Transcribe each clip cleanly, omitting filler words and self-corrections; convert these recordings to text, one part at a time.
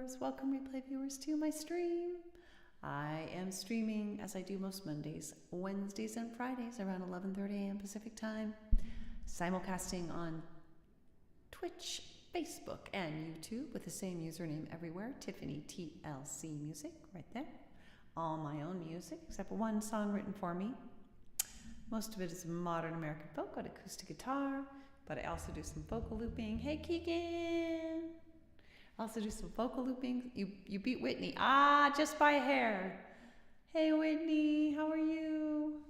heroes. Welcome, replay viewers, to my stream. I am streaming, as I do most Mondays, Wednesdays, and Fridays around 11:30 a.m. Pacific Time. Simulcasting on Twitch, Facebook, and YouTube with the same username everywhere, TiffanyTLCMusic, right there. All my own music, except for one song written for me. Most of it is modern American folk on acoustic guitar, but I also do some vocal looping. Hey, Keegan! I also do some vocal looping. You beat Whitney. Ah, just by a hair. Hey, Whitney, how are you?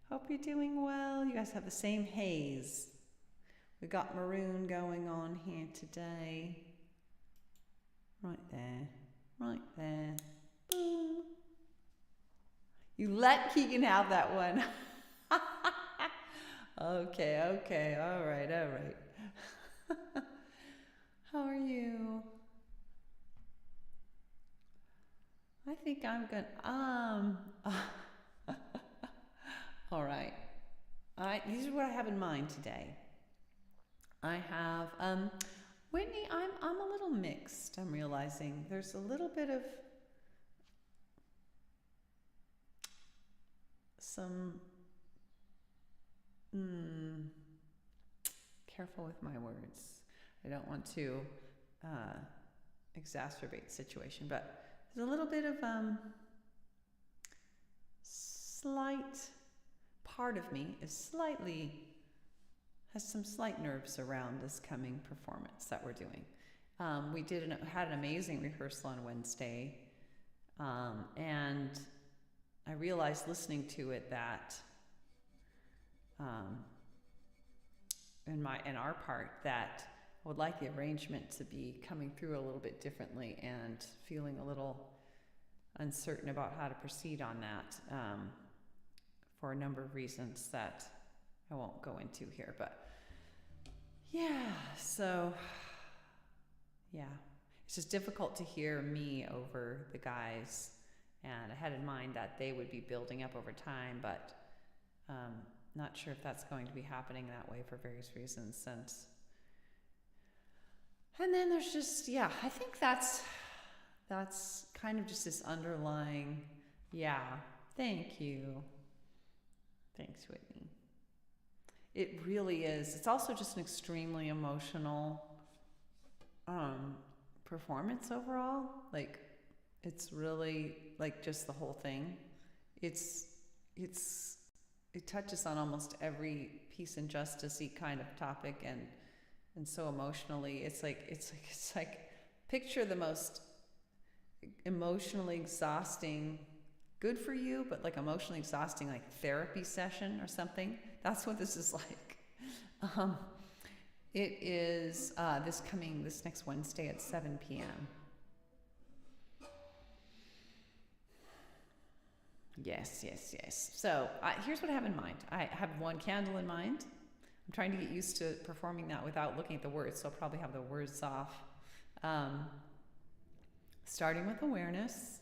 Hope you're doing well. You guys have the same haze. We got maroon going on here today. Right there. Right there. Boom. You let Keegan have that one. Okay. All right. How are you? I think I'm good. All right. These are what I have in mind today. I have, Whitney, I'm a little mixed. I'm realizing there's a little bit of some, careful with my words. I don't want to exacerbate the situation, but there's a little bit of slight part of me has some slight nerves around this coming performance that we're doing. We had an amazing rehearsal on Wednesday, and I realized listening to it that in our part that I would like the arrangement to be coming through a little bit differently, and feeling a little uncertain about how to proceed on that for a number of reasons that I won't go into here. But yeah, so yeah, it's just difficult to hear me over the guys, and I had in mind that they would be building up over time, but not sure if that's going to be happening that way for various reasons. And then there's just, yeah, I think that's kind of just this underlying, yeah, thank you. Thanks, Whitney. It really is. It's also just an extremely emotional performance overall. Like, it's really, like, just the whole thing. It touches on almost every peace and justice-y kind of topic, and so emotionally, it's like picture the most emotionally exhausting, good for you, but like emotionally exhausting, like therapy session or something. That's what this is like. It is this next Wednesday at 7 p.m. Yes. So here's what I have in mind. I have one candle in mind. I'm trying to get used to performing that without looking at the words, so I'll probably have the words off. Starting with awareness,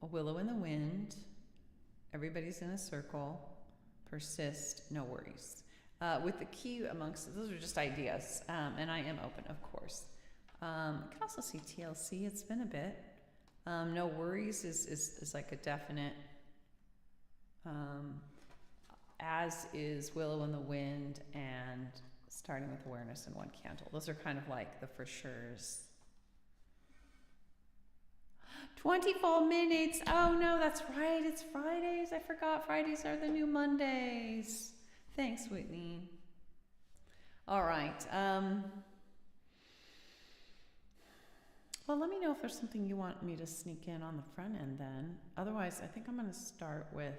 a willow in the wind, everybody's in a circle, persist, no worries. With the key amongst, those are just ideas, and I am open, of course. You can also see TLC, it's been a bit. No worries is like a definite, as is willow in the wind, and starting with awareness and one candle. Those are kind of like the for sures. 24 minutes. Oh no, that's right. It's Fridays. I forgot Fridays are the new Mondays. Thanks, Whitney. All right. Well, let me know if there's something you want me to sneak in on the front end then. Otherwise, I think I'm going to start with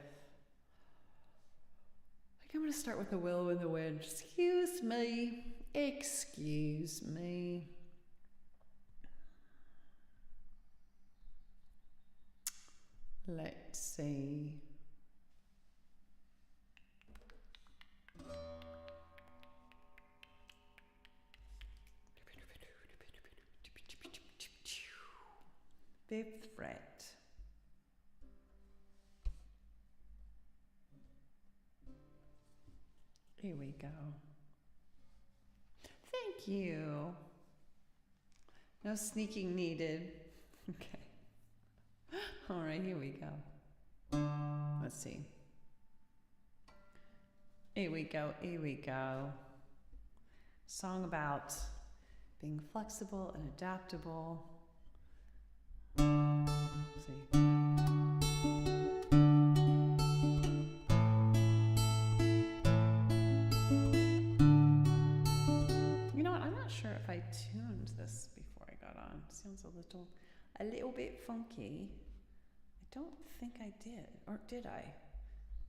the willow in the wind. Excuse me. Let's see. Fifth fret. Here we go. Thank you. No sneaking needed. Okay. All right, here we go. Let's see. Here we go. Song about being flexible and adaptable. Let's see. You know what? I'm not sure if I tuned this before I got on. It sounds a little bit funky. I don't think I did, or did I?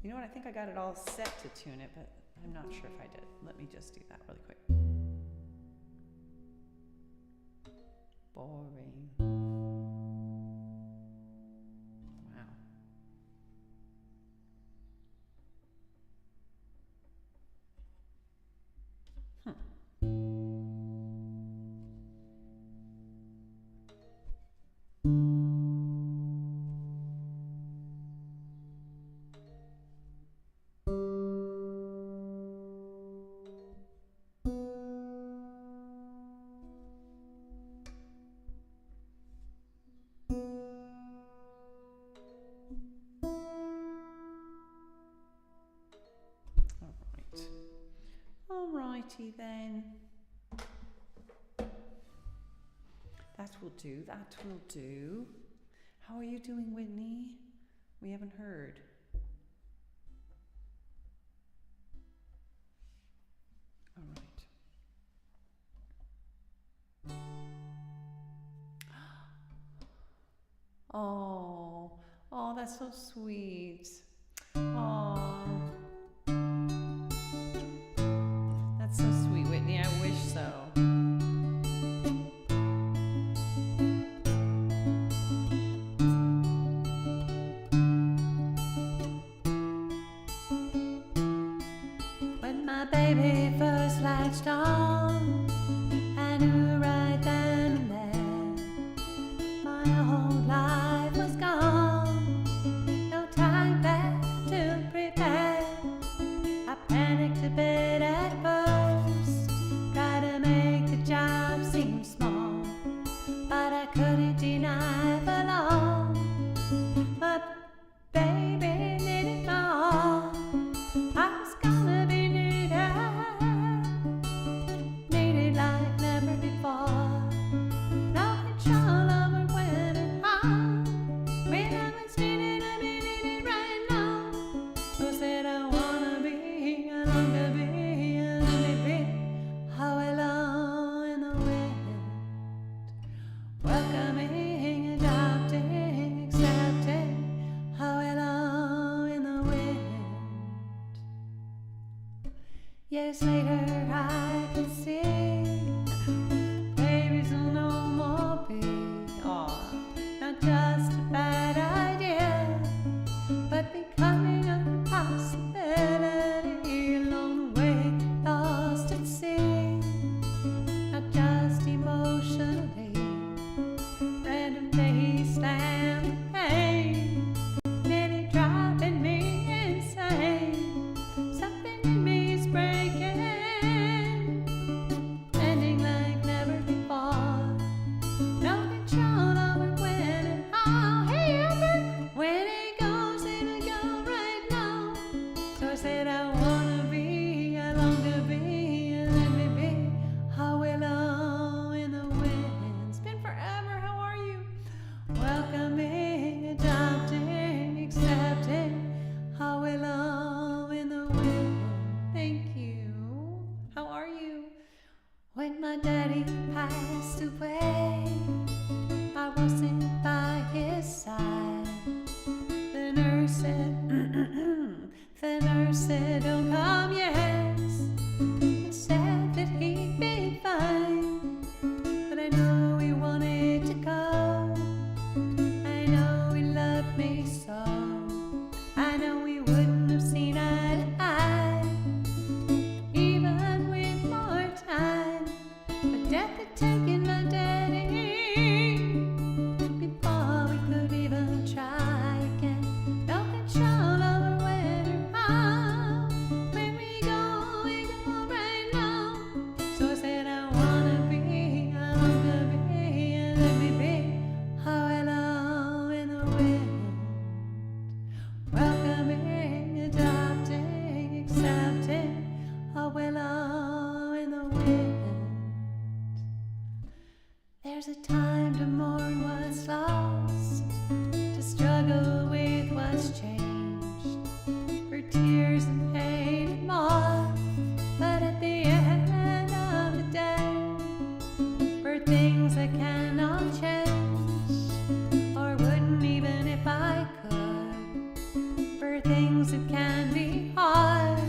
You know what? I think I got it all set to tune it, but I'm not sure if I did. Let me just do that really quick. Boring. Wow. Alrighty then. That will do. How are you doing, Whitney? We haven't heard. Alright. Oh, that's so sweet. Oh. That's so sweet, Whitney. I wish so. When my baby first latched on, I knew right then and there my whole life was gone. No time there to prepare. I panicked a bit at first, tried to make the job seem small, but I couldn't deny for long. My baby needed more. I was gonna be needed like never before. No control over when and how. When I was needed, I needed right now. Who said I wanna be, I long to be, how alone in the wind, welcoming, adopting, accepting, how alone in the wind. Years later I can see babies will no more be, not just a bad idea, but becoming a possibility along the way, lost at sea, not just emotionally, There's a time to mourn what's lost, to struggle with what's changed, for tears and pain and more. But at the end of the day, for things I cannot change, or wouldn't even if I could, for things that can be hard,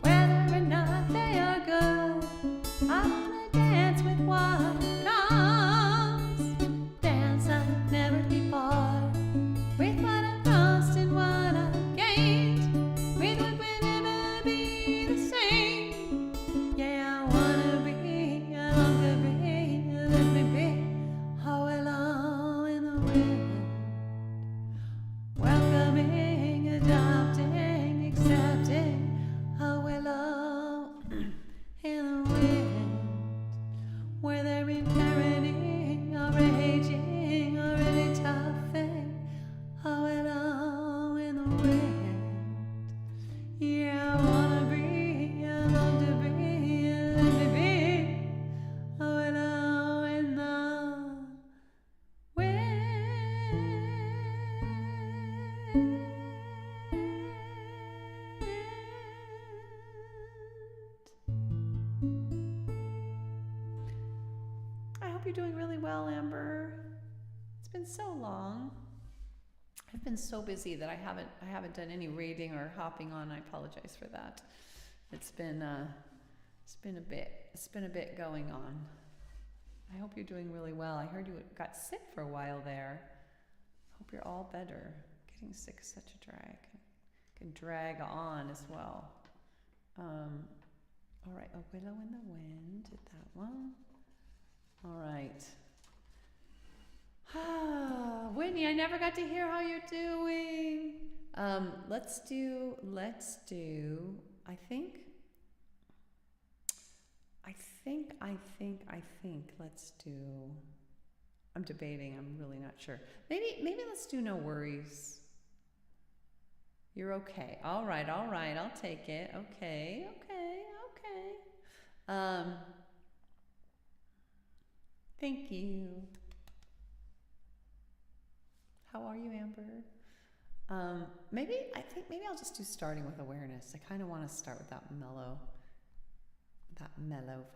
whether or not they are good, I wanna dance with what comes, dance like never before, with what I've lost and what I've gained, with what will never be the same. Yeah, I wanna be, I long to be, let me be, oh hello in the wind, welcoming, adopting, accepting, oh hello in the wind, whether in parenting or raging or any tough thing, oh hello in the wind. Yeah, I wanna be, I long to be, let me be, oh hello in the wind. I hope you're doing really well, Amber. It's been so long. I've been so busy that I haven't done any reading or hopping on. I apologize for that. It's been a bit going on. I hope you're doing really well. I heard you got sick for a while there. Hope you're all better. Getting sick is such a drag. Can drag on as well. All right, A Willow in the Wind, did that one. All right. Whitney, I never got to hear how you're doing. Let's do, I think, let's do, I'm debating, I'm really not sure. Maybe let's do No Worries. You're okay. All right, I'll take it. Okay. Thank you. How are you, Amber? Maybe I'll just do Starting with Awareness. I kind of want to start with that mellow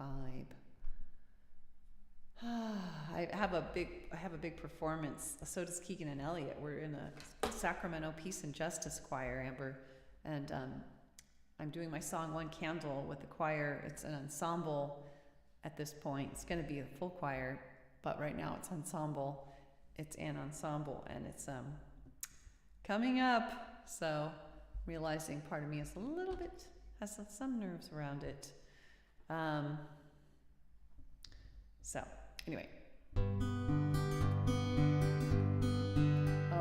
vibe. I have a big performance. So does Keegan and Elliot. We're in a Sacramento Peace and Justice choir, Amber, and I'm doing my song One Candle with the choir. It's an ensemble at this point. It's going to be a full choir, but right now it's ensemble. It's an ensemble, and it's coming up. So realizing part of me is has some nerves around it. So anyway. Oh,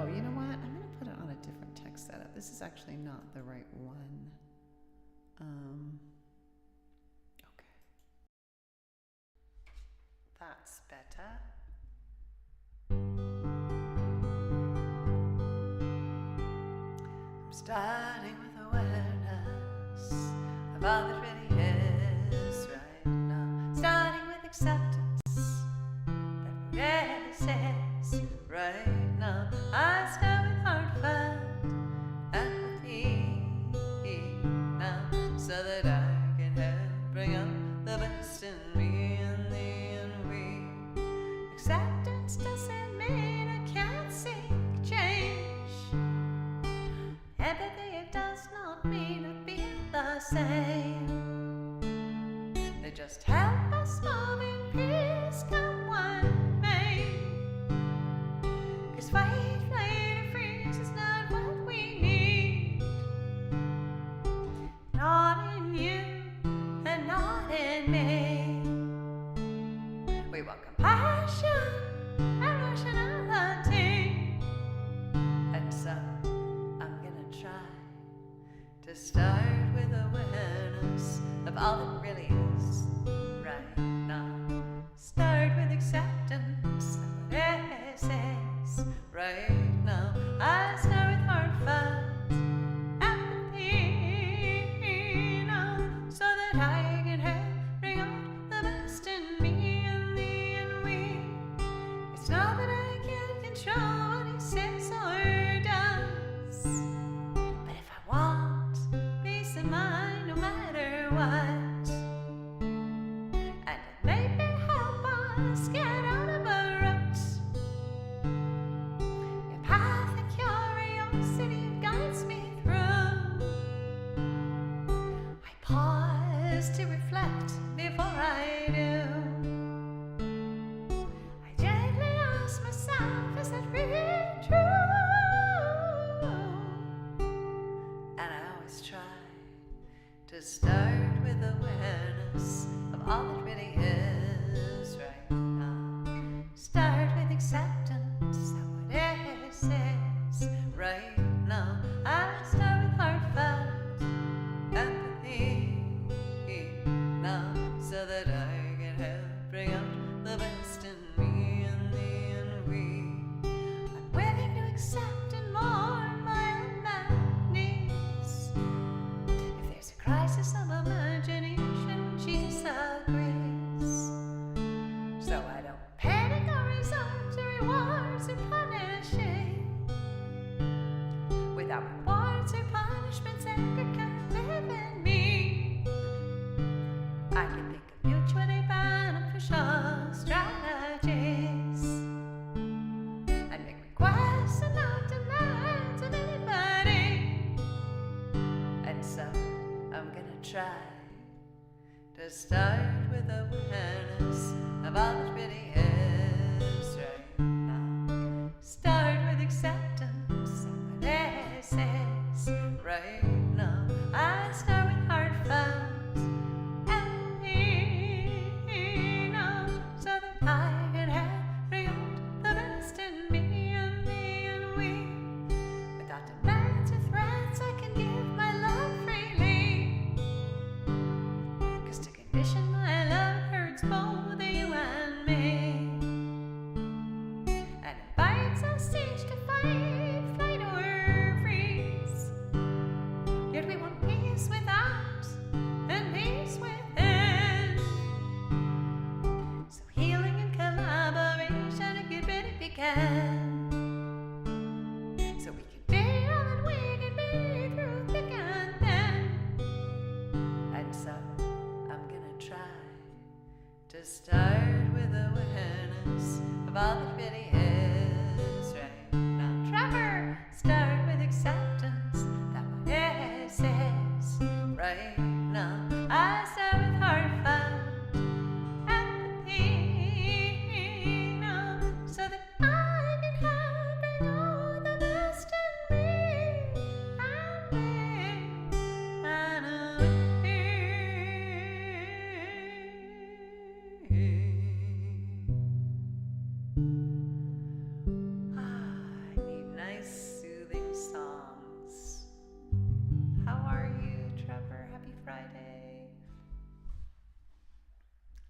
you know what? I'm gonna put it on a different text setup. This is actually not the right one. Okay. That's better. I'm starting with awareness of all that really is right now. Starting with acceptance that really is right now. I start with heartfelt apathy now, so that I can help bring out the best in me and thee and we. Acceptance doesn't mean I can't seek change. Empathy, it does not mean to be the same. They just help us move in peace, come what may. 'Cause fight, true what he says or does. But if I want peace of mind no matter what, and maybe help us get out of a rut, your path of curiosity guides me through. I pause to reflect before I do. I gently ask myself, is that really true? And I always try to start with awareness of all that really is right now. Start with acceptance of what is right now. I start with heartfelt empathy now, so that I can help bring out the best in me and we. I'm willing to accept and mourn my unmet needs. If there's a crisis of imagination when she disagrees, so I don't panic or resort to rewards or punishing. Without rewards or punishments, anger can't live in me. I can think of mutually beneficial strategies and make requests and not demands of anybody. And so I'm gonna try to start with awareness of all that really is right now. Start with acceptance of what is right now. I start with heartfelt empathy now, so that I can have bring out the best in me and we. Without demands or threats, I can give my love freely. 'Cause to condition my love hurts both you and me, and invites us each to fight, flight or freeze. Yet we want peace without and peace within. So healing and collaboration, a good bit if we can. So we can be all that we can be through thick and thin. And so I'm gonna try to start with awareness of all that really is right now. Trevor, start with acceptance that what is right now. I start with heartfelt empathy now, so that I can help bring out the best in me and I need nice, soothing songs. How are you, Trevor? Happy Friday.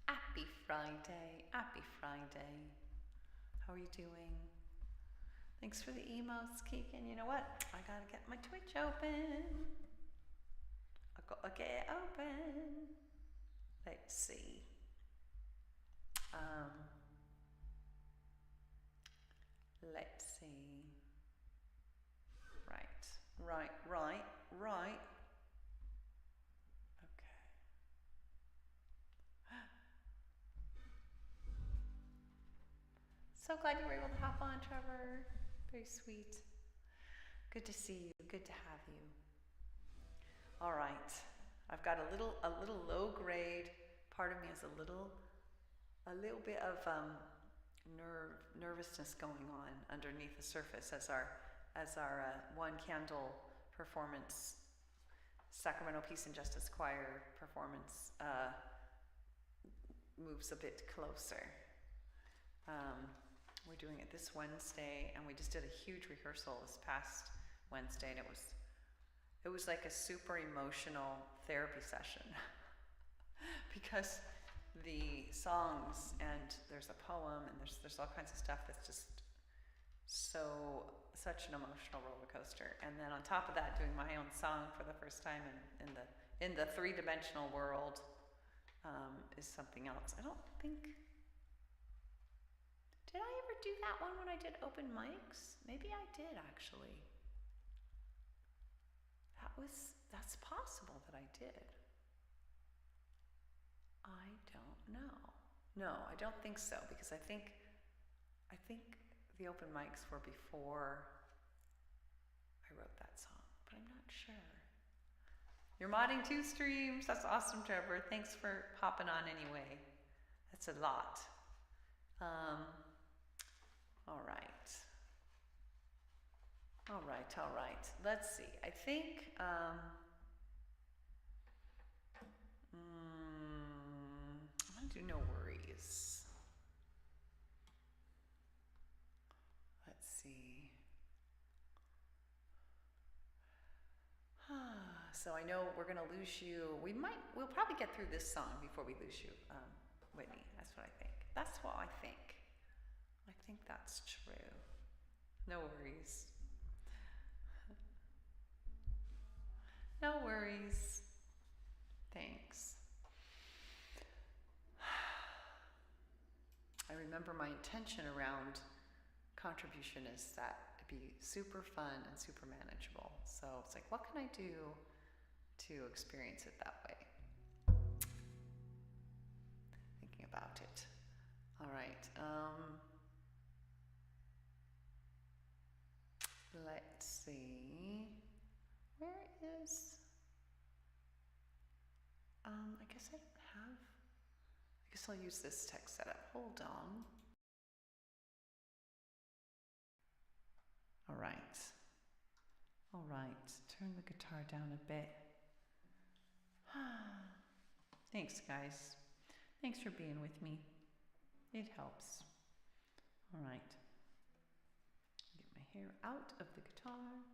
Happy Friday. Happy Friday. How are you doing? Thanks for the emails, Keegan. You know what? I gotta get my Twitch open. I gotta get it open. Let's see. Let's see. Right. Okay. So glad you were able to hop on, Trevor. Very sweet. Good to see you. Good to have you. All right. I've got a little low grade. Part of me has a little bit of nervousness going on underneath the surface as our one candle performance, Sacramento Peace and Justice Choir performance moves a bit closer. We're doing it this Wednesday, and we just did a huge rehearsal this past Wednesday, and it was like a super emotional therapy session because the songs, and there's a poem, and there's all kinds of stuff that's just such an emotional roller coaster. And then on top of that, doing my own song for the first time in the three-dimensional world is something else. I don't think, did I ever do that one when I did open mics? Maybe I did actually. That's possible that I did. I don't know. No, I don't think so, because I think the open mics were before I wrote that song, but I'm not sure. You're modding 2 streams. That's awesome, Trevor. Thanks for hopping on anyway. That's a lot. All right. All right. Let's see. I think I'm gonna do No Worries. Let's see. So I know we're gonna lose you. We'll probably get through this song before we lose you, Whitney. That's what I think. That's what I think. I think that's true. No worries. No worries. Thanks. I remember my intention around contribution is that it'd be super fun and super manageable. So it's like, what can I do to experience it that way? Thinking about it. All right. Let's see. Where is... I guess I don't have... I guess I'll use this text setup. Hold on. All right. Turn the guitar down a bit. Thanks, guys. Thanks for being with me. It helps. All right. Get my hair out of the guitar.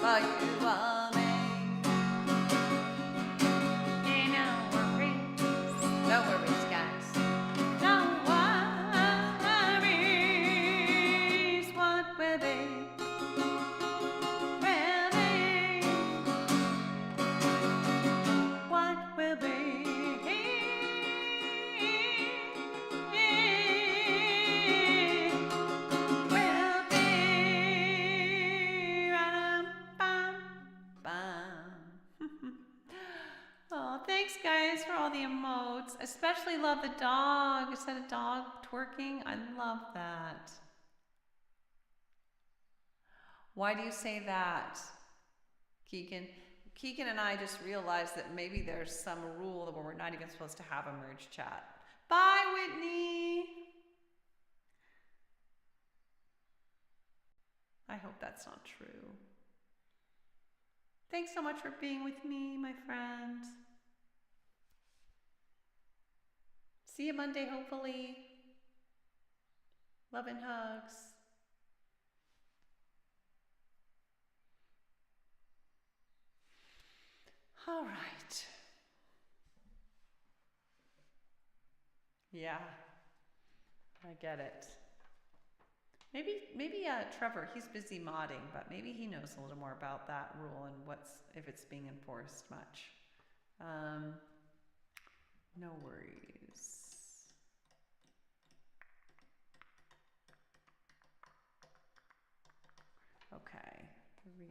are you loving? No worries, no worries, guys. No worries, what will be? What will be? Oh, thanks guys for all the emotes. Especially love the dog. Is that a dog twerking? I love that. Why do you say that, Keegan? Keegan and I just realized that maybe there's some rule where we're not even supposed to have a merge chat. Bye, Whitney. I hope that's not true. Thanks so much for being with me, my friend. See you Monday, hopefully. Love and hugs. All right. Yeah, I get it. Maybe Trevor, he's busy modding, but maybe he knows a little more about that rule and if it's being enforced much. No worries. Okay, 3.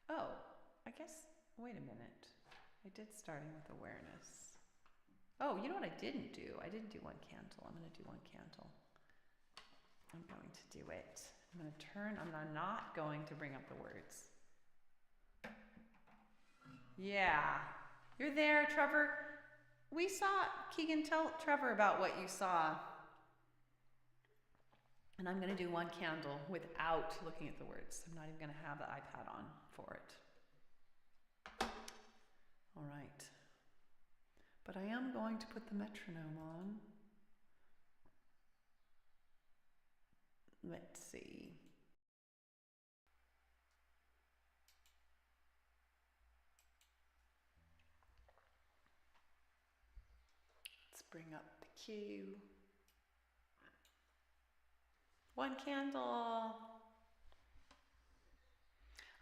Oh, I guess, wait a minute. I did starting with awareness. Oh, you know what I didn't do? I didn't do one candle. I'm going to do one candle. I'm going to do it. I'm going to turn, I'm not going to bring up the words. Yeah, you're there, Trevor. We saw, Keegan, tell Trevor about what you saw. And I'm going to do one candle without looking at the words. I'm not even going to have the iPad on for it. All right. But I am going to put the metronome on. Let's see. Let's bring up the cue. One candle.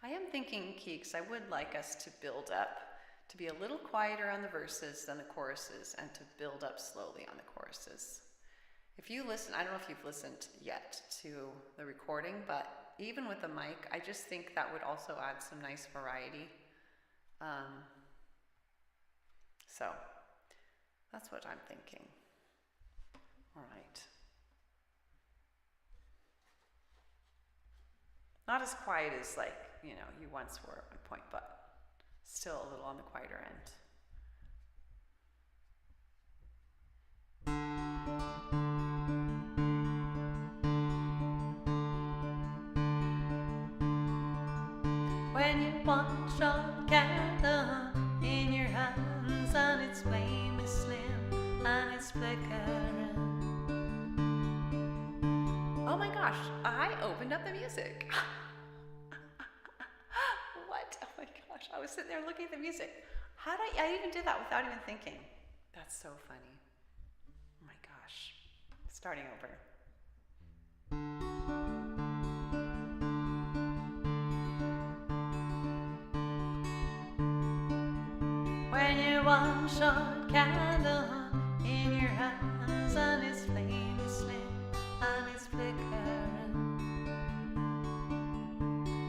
I am thinking, Keeks, I would like us to build up, to be a little quieter on the verses than the choruses, and to build up slowly on the choruses. If you listen, I don't know if you've listened yet to the recording, but even with the mic, I just think that would also add some nice variety. So that's what I'm thinking. All right. Not as quiet as you once were at my point, but still a little on the quieter end. When you watch your candle in your hands and its flame is slim and it's flickering. Oh my gosh, I opened up the music. What? Oh my gosh, I was sitting there looking at the music. How did I even did that without even thinking? That's so funny. Oh my gosh. Starting over. When you wash your candle in your hands and its flame is slim and it's flickering.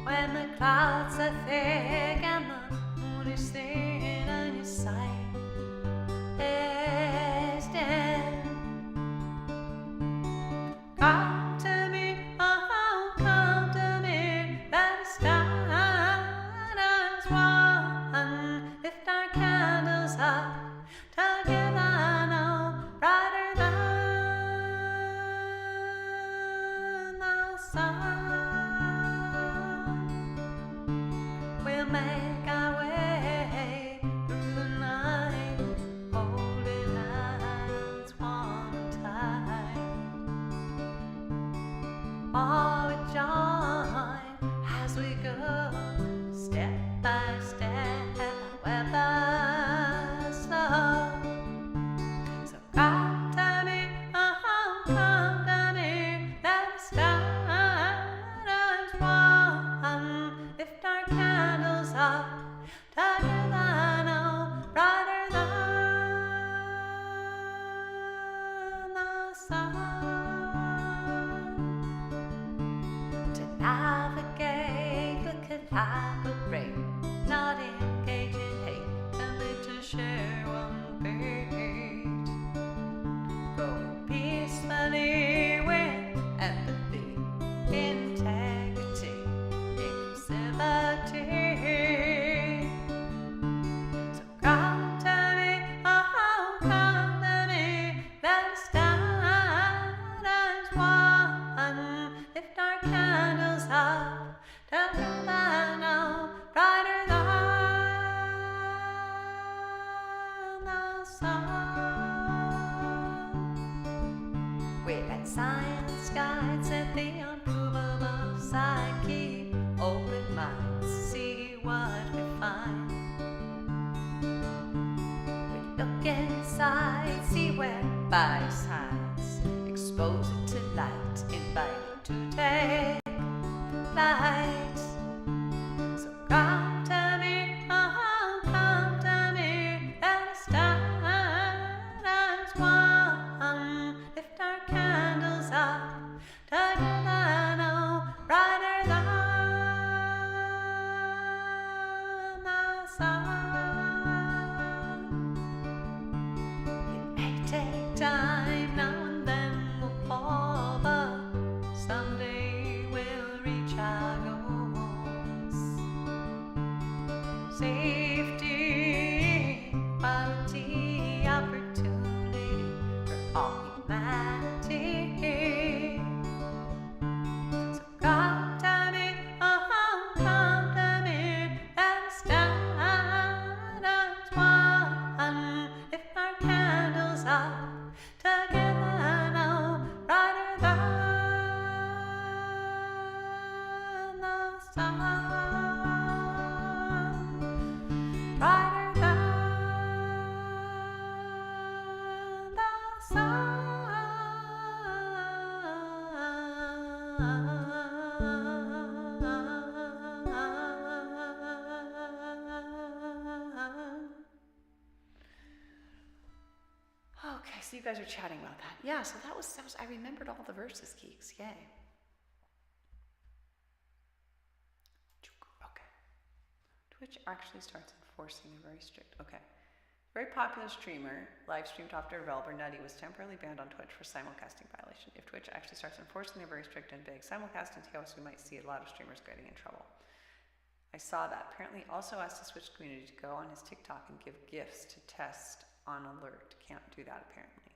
When the clouds are thick and the moon is thin and your sight is dim. Come to me, oh, come to me, let us stand as one. Lift our candles up together now, brighter than the sun. We'll make our way through the night. anywhere by sides. Expose it to light, invite it to take flight. So come to me, oh, come to me, let us stand as one. Lift our candles up, together no brighter than the sun. It may take time, now and then we'll fall, but someday we'll reach our goals. Safety, quality, opportunity for all humanity. So come to me, oh, come to me, let us stand as one. Lift our candles up, together no brighter than the sun. Brighter than the sun. Okay, so you guys are chatting about that. Yeah, so that was I remembered all the verses, Keeks. Yay. Okay. Twitch actually starts enforcing a very strict. Okay. Very popular streamer, live streamed after developer Nutty was temporarily banned on Twitch for simulcasting violation. If Twitch actually starts enforcing their very strict and big simulcasting TLS, we might see a lot of streamers getting in trouble. I saw that. Apparently also asked the Switch community to go on his TikTok and give gifts to test on alert. Can't do that apparently.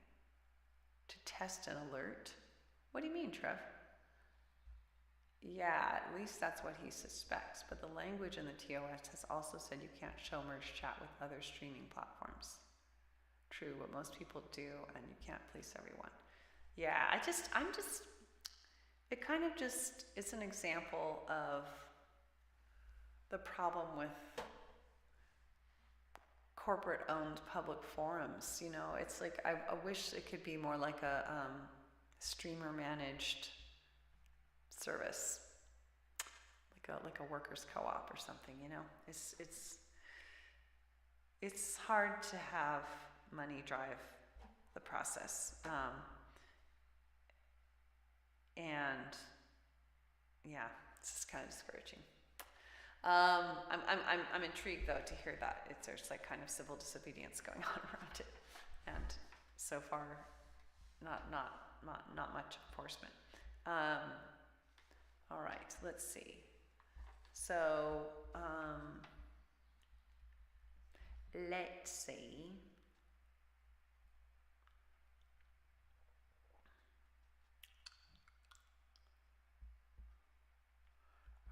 To test an alert? What do you mean, Trev? Yeah, at least that's what he suspects, but the language in the TOS has also said you can't show merge chat with other streaming platforms. True, what most people do, and you can't police everyone. Yeah, it kind of just, it's an example of the problem with corporate-owned public forums. You know, it's like, I wish it could be more like a streamer-managed service, like a workers' co-op or something. You know, it's hard to have money drive the process, and yeah, it's just kind of discouraging. I'm intrigued though to hear that there's like kind of civil disobedience going on around it, and so far, not much enforcement. All right, let's see. So, let's see.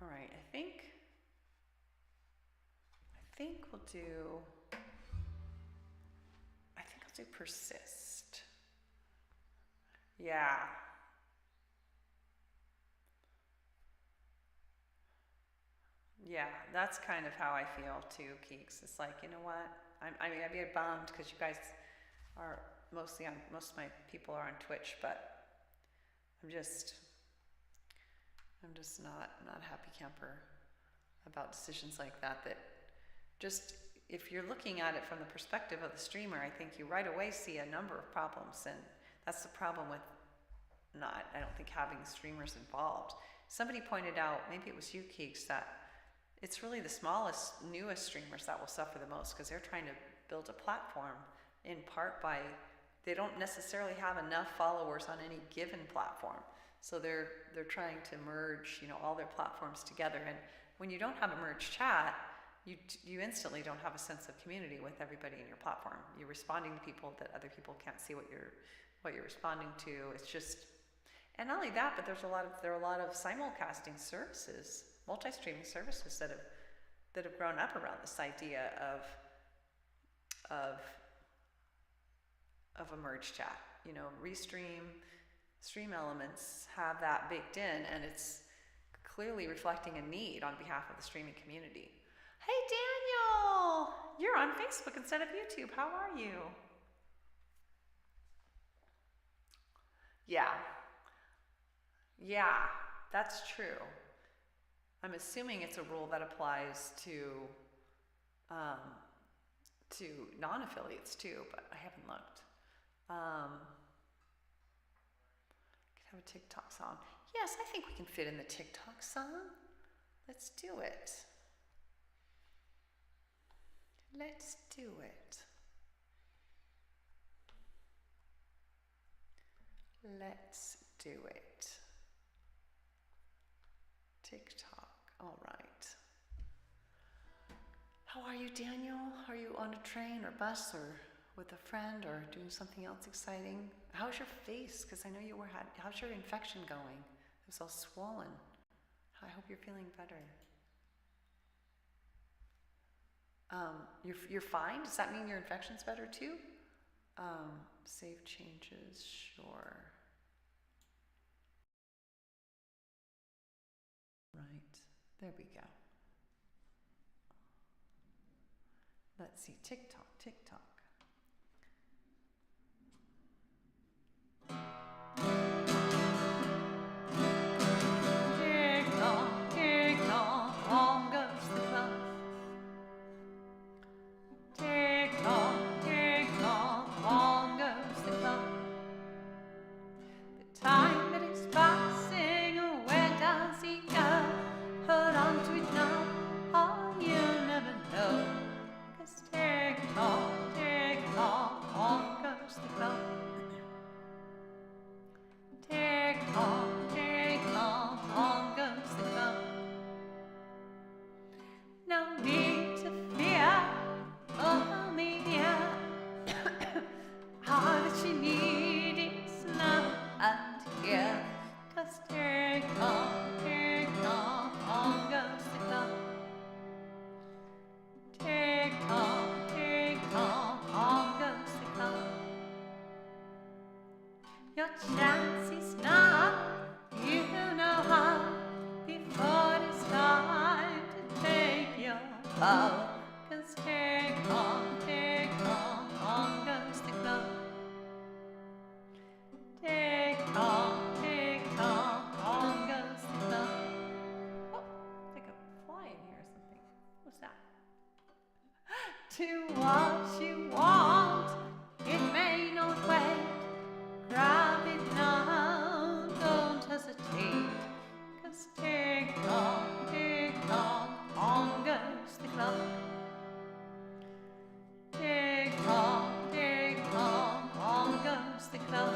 All right, I think we'll do, I'll do persist. Yeah. Yeah, that's kind of how I feel too, Keeks. It's like, you know what? I mean, I'd be bummed because you guys are most of my people are on Twitch, but I'm just not a happy camper about decisions like that. That just, if you're looking at it from the perspective of the streamer, I think you right away see a number of problems, and that's the problem with I don't think having streamers involved. Somebody pointed out, maybe it was you, Keeks, that it's really the smallest, newest streamers that will suffer the most because they're trying to build a platform in part by, they don't necessarily have enough followers on any given platform. So they're trying to merge, you know, all their platforms together. And when you don't have a merge chat, you instantly don't have a sense of community with everybody in your platform. You're responding to people that other people can't see what you're responding to. It's just, and not only that, but there are a lot of simulcasting services, multi-streaming services that have grown up around this idea of a merge chat. You know, stream elements have that baked in, and it's clearly reflecting a need on behalf of the streaming community. Hey Daniel, you're on Facebook instead of YouTube. How are you? Yeah. Yeah, that's true. I'm assuming it's a rule that applies um, to non-affiliates too, but I haven't looked. Could have a TikTok song. Yes, I think we can fit in the TikTok song. Let's do it. Let's do it. Let's do it. TikTok. All right. How are you, Daniel? Are you on a train or bus or with a friend or doing something else exciting? How's your face? Because I know you were how's your infection going? It was all swollen. I hope you're feeling better. You're fine? Does that mean your infection's better too? Save changes, sure. Right, there we go. Let's see, TikTok. TikTok, on goes the clock. TikTok, on goes the clock. The time that is passing, where does it go? Hold on to it now, or you'll never know. 'Cause TikTok, on goes the clock. TikTok, on goes the clock. No need to fear, oh me dear. All that you need is love and here. 'Cause TikTok, on goes the clock. TikTok, on goes the clock. Your chance is now, you know how. Before it's time to take your bow. 'Cause TikTok, on goes the clock. TikTok, on goes the clock. Oh, it's like a fly in here or something. What's that? To what you want, it may not wait. Grab it now, don't hesitate. 'Cause TikTok, on goes the clock. TikTok, on goes the clock.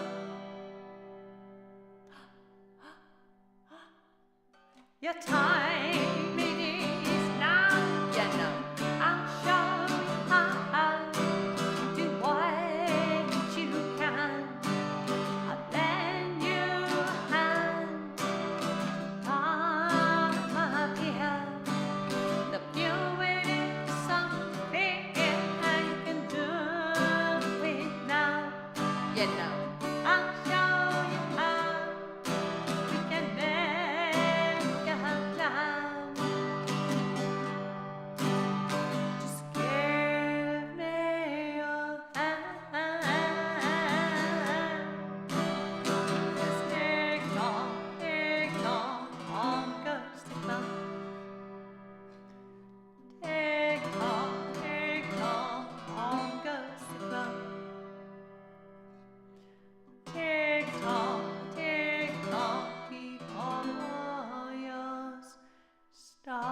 Your time it is now, you know. I'll show you how. Do what you can. I'll lend you a hand. I'm up here. The beauty is something you can do it now. You know, I'll show you how. We can make a plan. Just give me your hand. This TikTok, on goes the clock. TikTok, on goes the clock. TikTok, keep all your stars.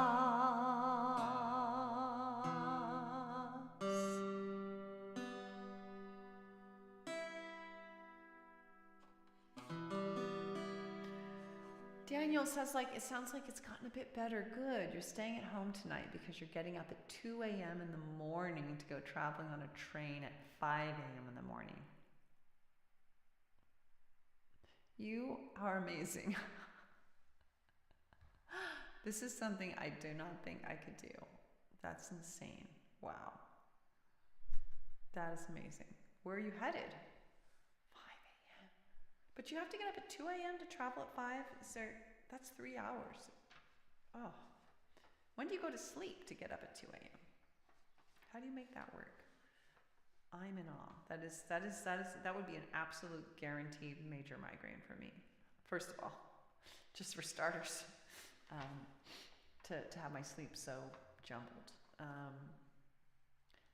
Daniel says it sounds like it's gotten a bit better. Good. You're staying at home tonight because you're getting up at 2 a.m. in the morning to go traveling on a train at 5 a.m. in the morning. You are amazing. This is something I do not think I could do. That's insane. Wow. That is amazing. Where are you headed? 5 a.m. But you have to get up at 2 a.m. to travel at 5? That's 3 hours. Oh. When do you go to sleep to get up at 2 a.m.? How do you make that work? I'm in awe. That would be an absolute guaranteed major migraine for me. First of all, just for starters, to have my sleep so jumbled.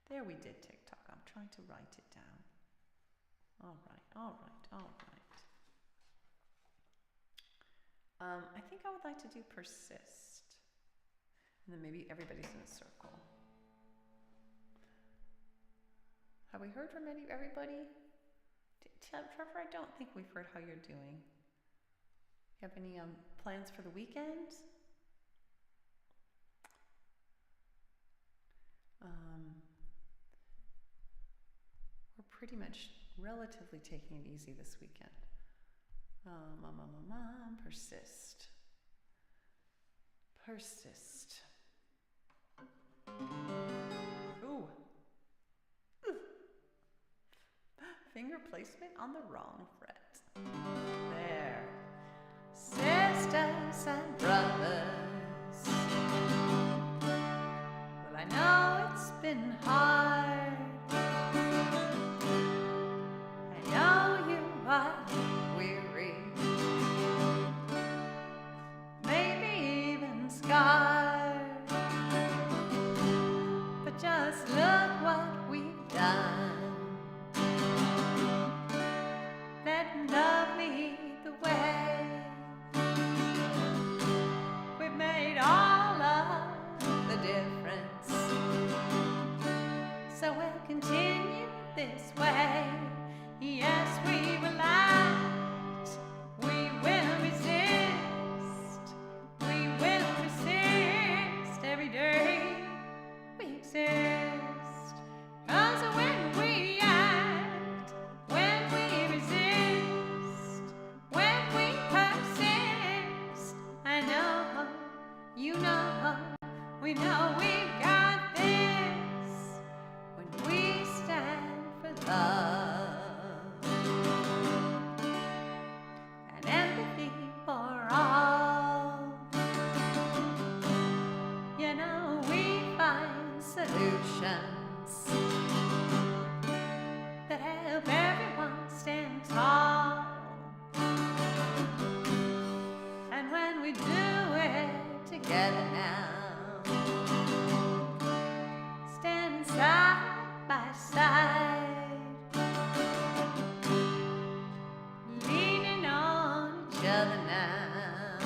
There we did TikTok. I'm trying to write it down. All right. I think I would like to do persist. And then maybe everybody's in a circle. Have we heard from everybody? Trevor, I don't think we've heard how you're doing. You have any plans for the weekend? We're pretty much relatively taking it easy this weekend. Persist. Ooh. Finger placement on the wrong fret. There. Sisters and brothers. Well, I know it's been hard. I know you are weary. Maybe even scarred. But just look what we've done. Let love lead the way. We've made all of the difference. So we'll continue this way. Yes, we will act. We will resist. We will persist every day. We exist. 'Cause when we act, when we resist, when we persist, I know, you know, we know we've got this. When we stand for love and empathy for all, you know, we find solutions that help everyone stand tall. And when we do it together now, standing side by side, leaning on each other now,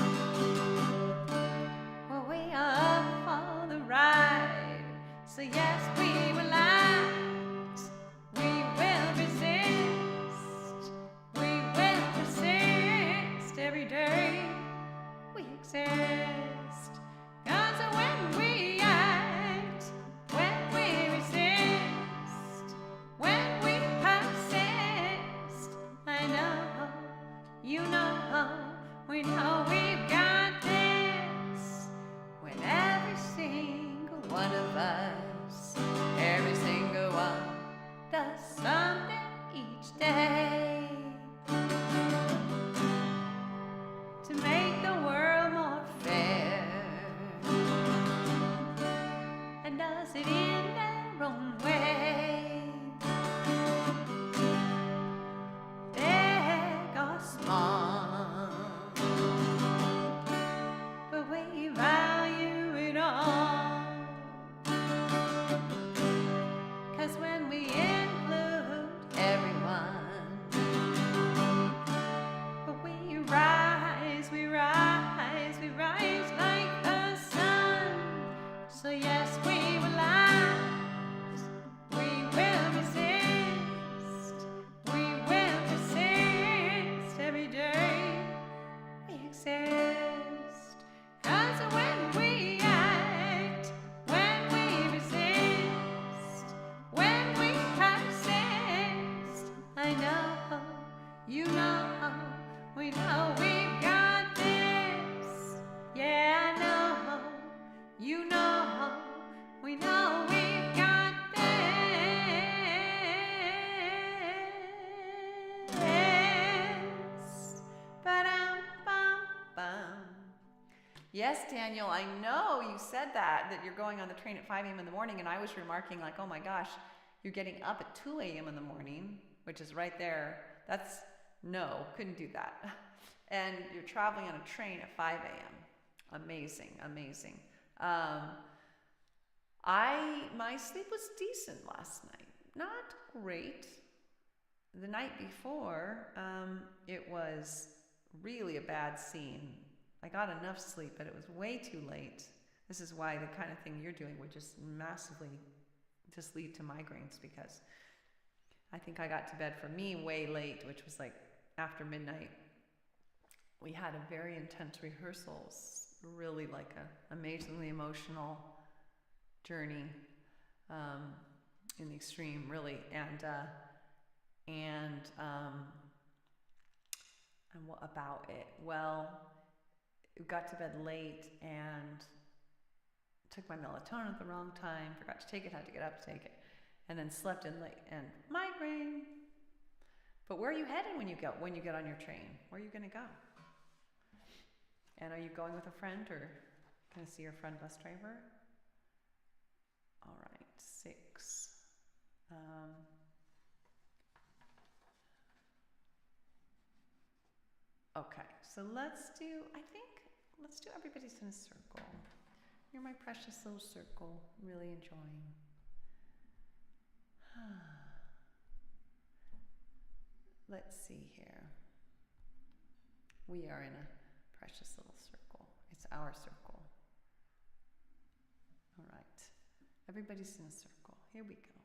well, we are up for the ride. So yes, we will act, we will resist, we will persist every day. We exist. 'Cause when we act, when we resist, when we persist, I know, you know, we know we've got this. When every single one of us, every single one, does something each day to make the world more fair, and does it in their own way. Big or small, but we value it all. 'Cause when we include everyone, we rise, we rise, we rise like the sun. So yes, we will act, we will resist, we will persist every day. We exist. 'Cause when we act, when we resist, when we persist, I know, you know, we know we've got this. Yeah, I know, you know, we know we've got this. Ba-dum-bum-bum. Yes, Daniel, I know you said that you're going on the train at 5 a.m. in the morning, and I was remarking like, oh my gosh, You're getting up at 2 a.m. in the morning, which is right there. No, couldn't do that. And you're traveling on a train at 5 a.m. Amazing, amazing. My sleep was decent last night. Not great. The night before, it was really a bad scene. I got enough sleep, but it was way too late. This is why the kind of thing you're doing would just massively just lead to migraines, because I think I got to bed, for me, way late, which was like after midnight. We had a very intense rehearsals, really like a amazingly emotional journey in the extreme, really. And what about it? Well, we got to bed late and took my melatonin at the wrong time, forgot to take it, had to get up to take it, and then slept in late and migraine. But where are you headed when you get on your train? Where are you going to go? And are you going with a friend, or going to see your friend bus driver? All right, 6. Okay, so let's do Everybody's in a Circle. You're my precious little circle, really enjoying. Let's see here. We are in a precious little circle. It's our circle. All right. Everybody's in a circle. Here we go.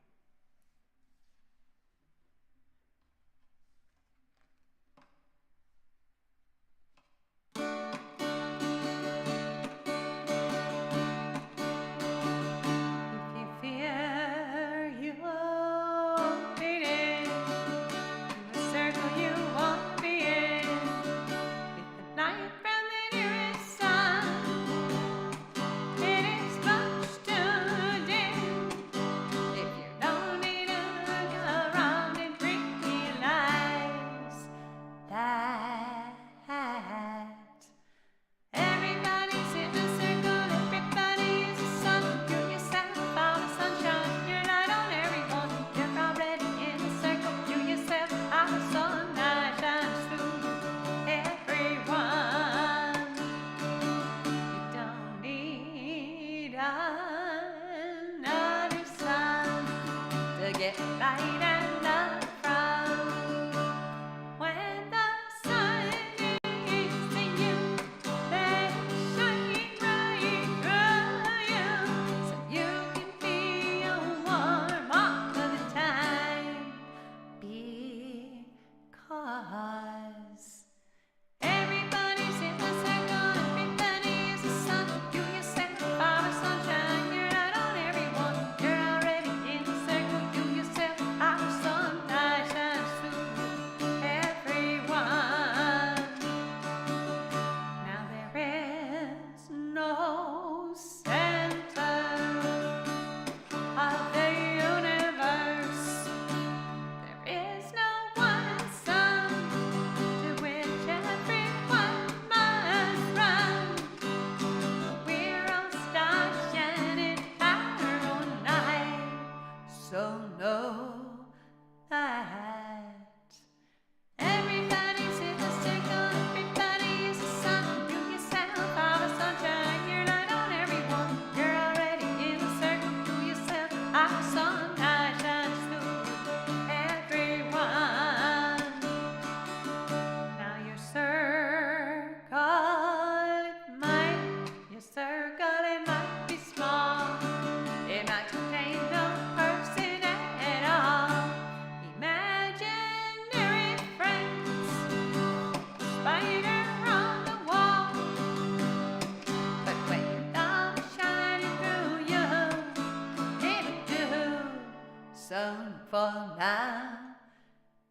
For now,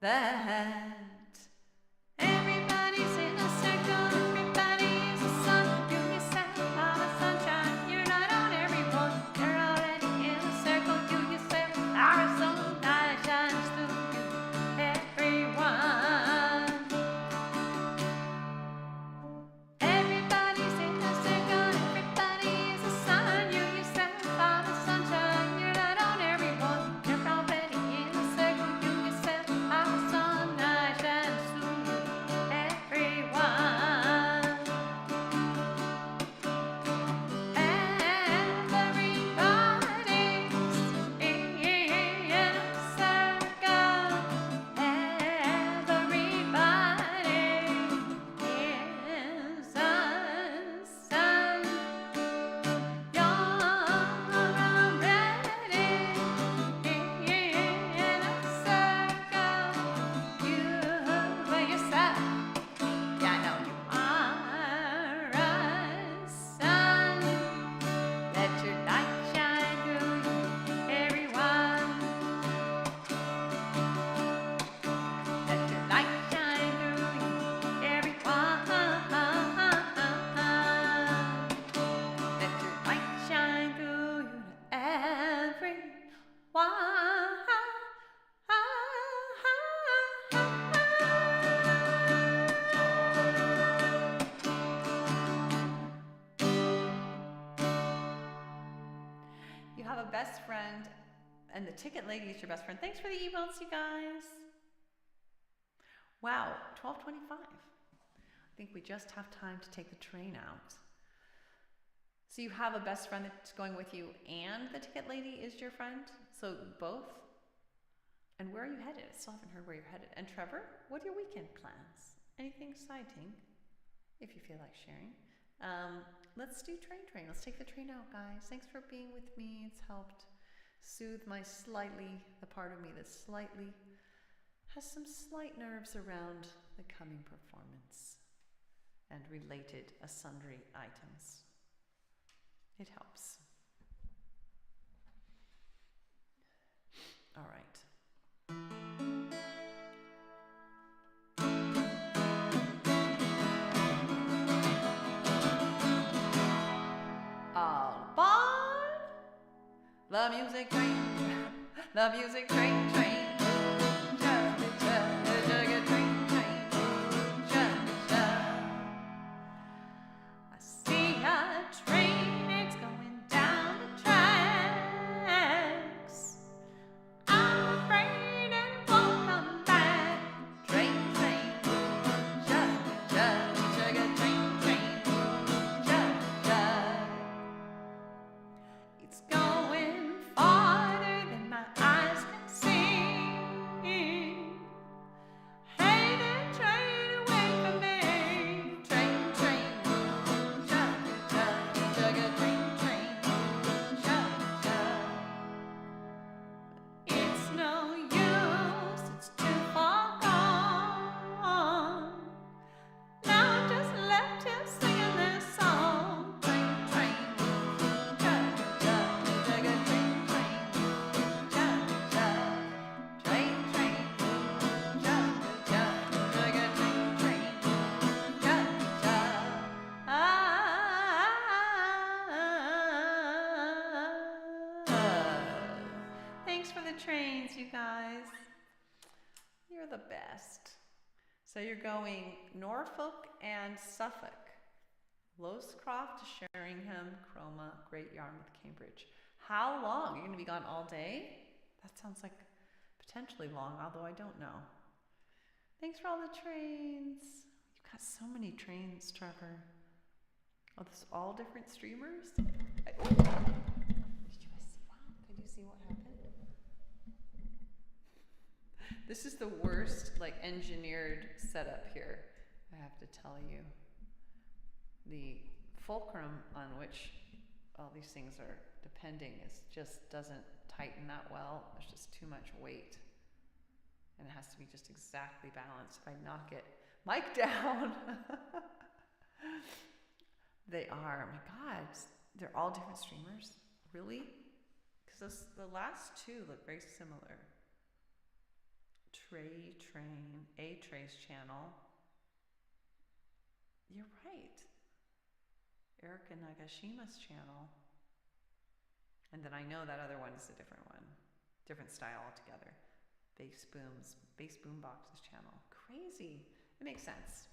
that everybody's in a circle, everybody is a sun. Do yourself all the sunshine, you're not on everyone. You're already in a circle, do yourself our sunlight shines through everyone. Everybody's in a circle, everybody is a sun. You yourself all the sunshine, you're not on everyone. You're already ticket lady is your best friend. Thanks for the emails, you guys. Wow, 12:25. I think we just have time to take the train out. So you have a best friend that's going with you and the ticket lady is your friend? So both? And where are you headed? I still haven't heard where you're headed. And Trevor, what are your weekend plans? Anything exciting? If you feel like sharing. Let's do train. Let's take the train out, guys. Thanks for being with me. It's helped soothe the part of me that has some slight nerves around the coming performance and related sundry items. It helps. All right. All aboard the music train, the music train, train. Trains, you guys. You're the best. So you're going Norfolk and Suffolk, Losecroft to Sheringham, Cromer, Great Yarmouth, Cambridge. How long? You're going to be gone all day? That sounds like potentially long, although I don't know. Thanks for all the trains. You've got so many trains, Trevor. Oh, this all different streamers? Did you see that? Did you see what happened? This is the worst, engineered setup here, I have to tell you. The fulcrum on which all these things are depending just doesn't tighten that well. There's just too much weight. And it has to be just exactly balanced. If I knock it, mic down. They are, my God, they're all different streamers. Really? Because the last two look very similar. Trey's channel. You're right. Erica Nagashima's channel. And then I know that other one is a different one. Different style altogether. Bass Boombox's channel. Crazy. It makes sense.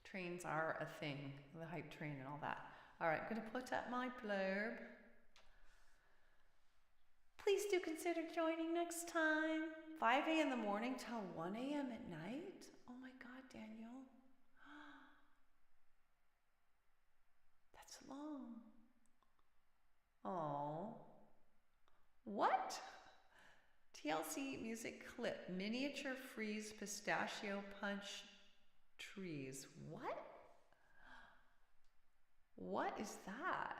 Trains are a thing. The hype train and all that. All right, I'm going to put up my blurb. Please do consider joining next time. 5 a.m. in the morning till 1 a.m. at night? Oh my God, Daniel. That's long. Oh. What? TLC music clip. Miniature freeze pistachio punch trees. What? What is that?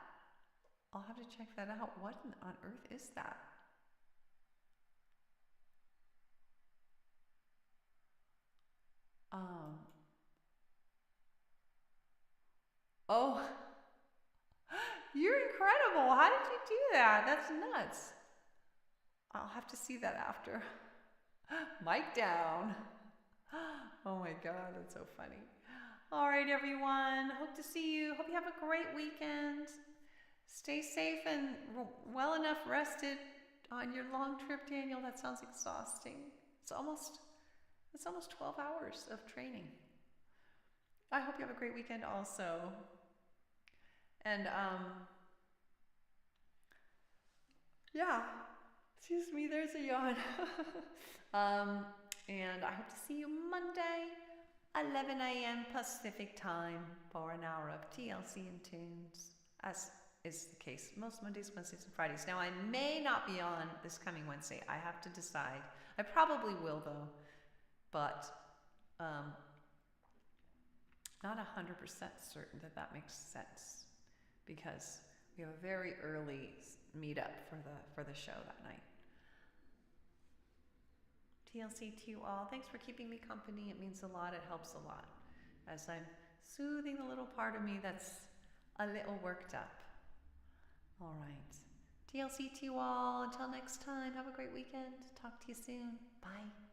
I'll have to check that out. What on earth is that? Oh, you're incredible. How did you do that? That's nuts. I'll have to see that after. Mic down. Oh my God, that's so funny. All right, everyone. Hope to see you. Hope you have a great weekend. Stay safe and well enough rested on your long trip, Daniel. That sounds exhausting. It's almost 12 hours of training. I hope you have a great weekend also. And Yeah. Excuse me, there's a yawn. And I hope to see you Monday, 11 a.m. Pacific time for an hour of TLC and tunes, as is the case most Mondays, Wednesdays, and Fridays. Now, I may not be on this coming Wednesday. I have to decide. I probably will, though, but not 100% certain that that makes sense, because we have a very early meetup for the show that night. TLC to you all. Thanks for keeping me company. It means a lot. It helps a lot as I'm soothing the little part of me that's a little worked up. All right. TLC to you all. Until next time, have a great weekend. Talk to you soon. Bye.